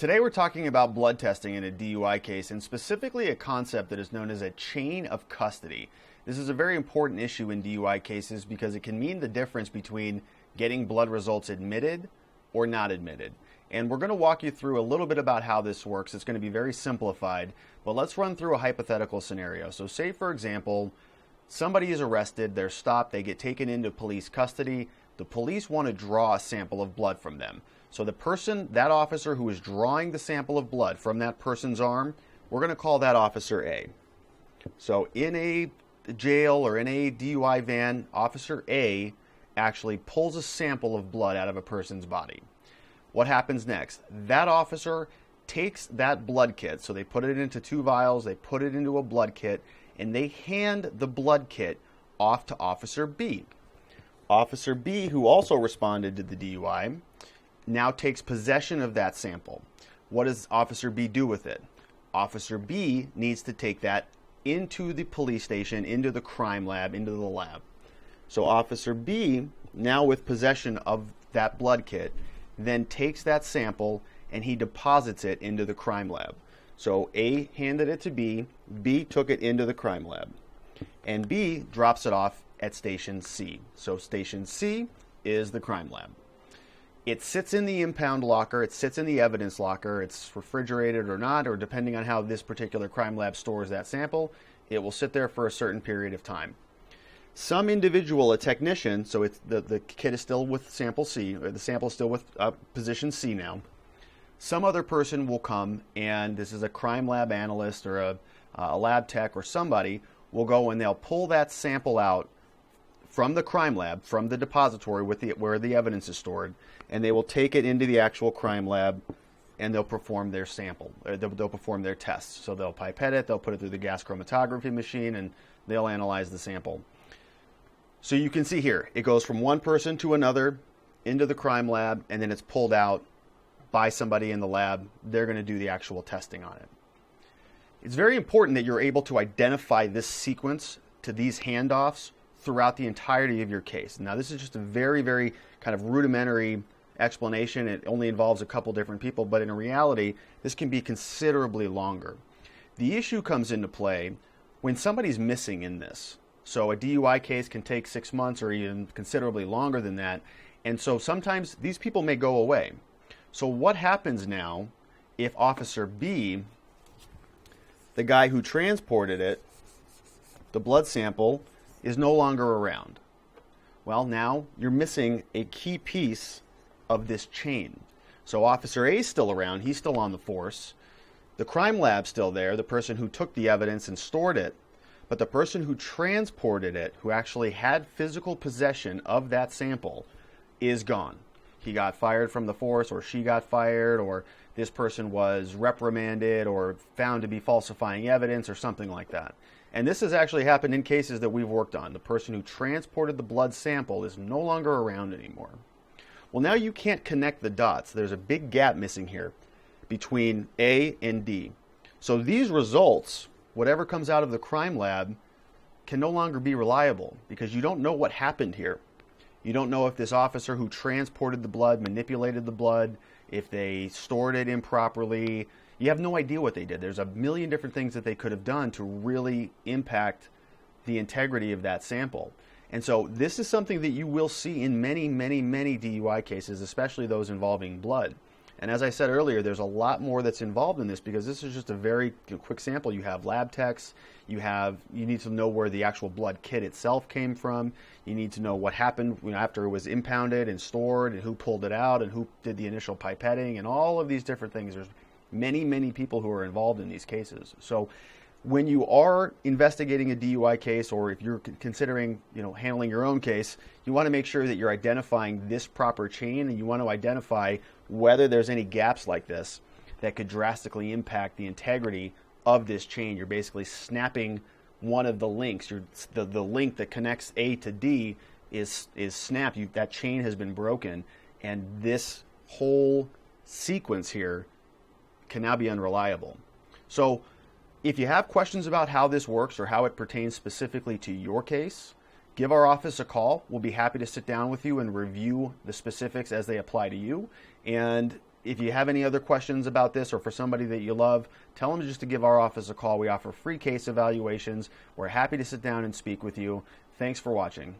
Today we're talking about blood testing in a DUI case, and specifically a concept that is known as a chain of custody. This is a very important issue in DUI cases because it can mean the difference between getting blood results admitted or not admitted. And we're going to walk you through a little bit about how this works. It's going to be very simplified, but let's run through a hypothetical scenario. So say, for example, somebody is arrested, they're stopped, they get taken into police custody. The police want to draw a sample of blood from them. So the person, that officer who is drawing the sample of blood from that person's arm, we're going to call that Officer A. So in a jail or in a DUI van, Officer A actually pulls a sample of blood out of a person's body. What happens next? That officer takes that blood kit, so they put it into 2 vials, they put it into a blood kit, and they hand the blood kit off to Officer B. Officer B, who also responded to the DUI, now takes possession of that sample. What does Officer B do with it? Officer B needs to take that into the police station, into the crime lab, into the lab. So Officer B, now with possession of that blood kit, then takes that sample and he deposits it into the crime lab. So A handed it to B, B took it into the crime lab, and B drops it off at Station C. So Station C is the crime lab. It sits in the impound locker, it sits in the evidence locker, it's refrigerated or not, or depending on how this particular crime lab stores that sample, it will sit there for a certain period of time. Some individual, a technician, so it's the kit is still with sample C, or the sample is still with position C now. Some other person will come, and this is a crime lab analyst or a lab tech or somebody, will go and they'll pull that sample out from the crime lab, from the depository where the evidence is stored, and they will take it into the actual crime lab and they'll perform their sample, or they'll perform their tests. So they'll pipette it, they'll put it through the gas chromatography machine, and they'll analyze the sample. So you can see here, it goes from one person to another into the crime lab, and then it's pulled out by somebody in the lab. They're going to do the actual testing on it. It's very important that you're able to identify this sequence to these handoffs throughout the entirety of your case. Now, this is just a very, very kind of rudimentary explanation. It only involves a couple different people, but in reality, this can be considerably longer. The issue comes into play when somebody's missing in this. So a DUI case can take 6 months or even considerably longer than that. And so sometimes these people may go away. So what happens now if Officer B, the guy who transported it, the blood sample, is no longer around? Well, now you're missing a key piece of this chain. So Officer A is still around, he's still on the force. The crime lab's still there, the person who took the evidence and stored it, but the person who transported it, who actually had physical possession of that sample, is gone. He got fired from the force, or she got fired, or this person was reprimanded or found to be falsifying evidence or something like that. And this has actually happened in cases that we've worked on. The person who transported the blood sample is no longer around anymore. Well, now you can't connect the dots. There's a big gap missing here between A and D. So these results, whatever comes out of the crime lab, can no longer be reliable because you don't know what happened here. You don't know if this officer who transported the blood manipulated the blood, if they stored it improperly. You have no idea what they did. There's a million different things that they could have done to really impact the integrity of that sample. And so this is something that you will see in many, many, many DUI cases, especially those involving blood. And as I said earlier, there's a lot more that's involved in this because this is just a very quick sample. You have lab techs, you need to know where the actual blood kit itself came from. You need to know what happened after it was impounded and stored, and who pulled it out, and who did the initial pipetting, and all of these different things. There's many, many people who are involved in these cases. So when you are investigating a DUI case, or if you're considering handling your own case, you want to make sure that you're identifying this proper chain, and you want to identify whether there's any gaps like this that could drastically impact the integrity of this chain. You're basically snapping one of the links. The link that connects A to D is snapped. That chain has been broken, and this whole sequence here can now be unreliable. So if you have questions about how this works or how it pertains specifically to your case, give our office a call. We'll be happy to sit down with you and review the specifics as they apply to you. And If you have any other questions about this or for somebody that you love, tell them just to give our office a call. We offer free case evaluations. We're happy to sit down and speak with you. Thanks for watching.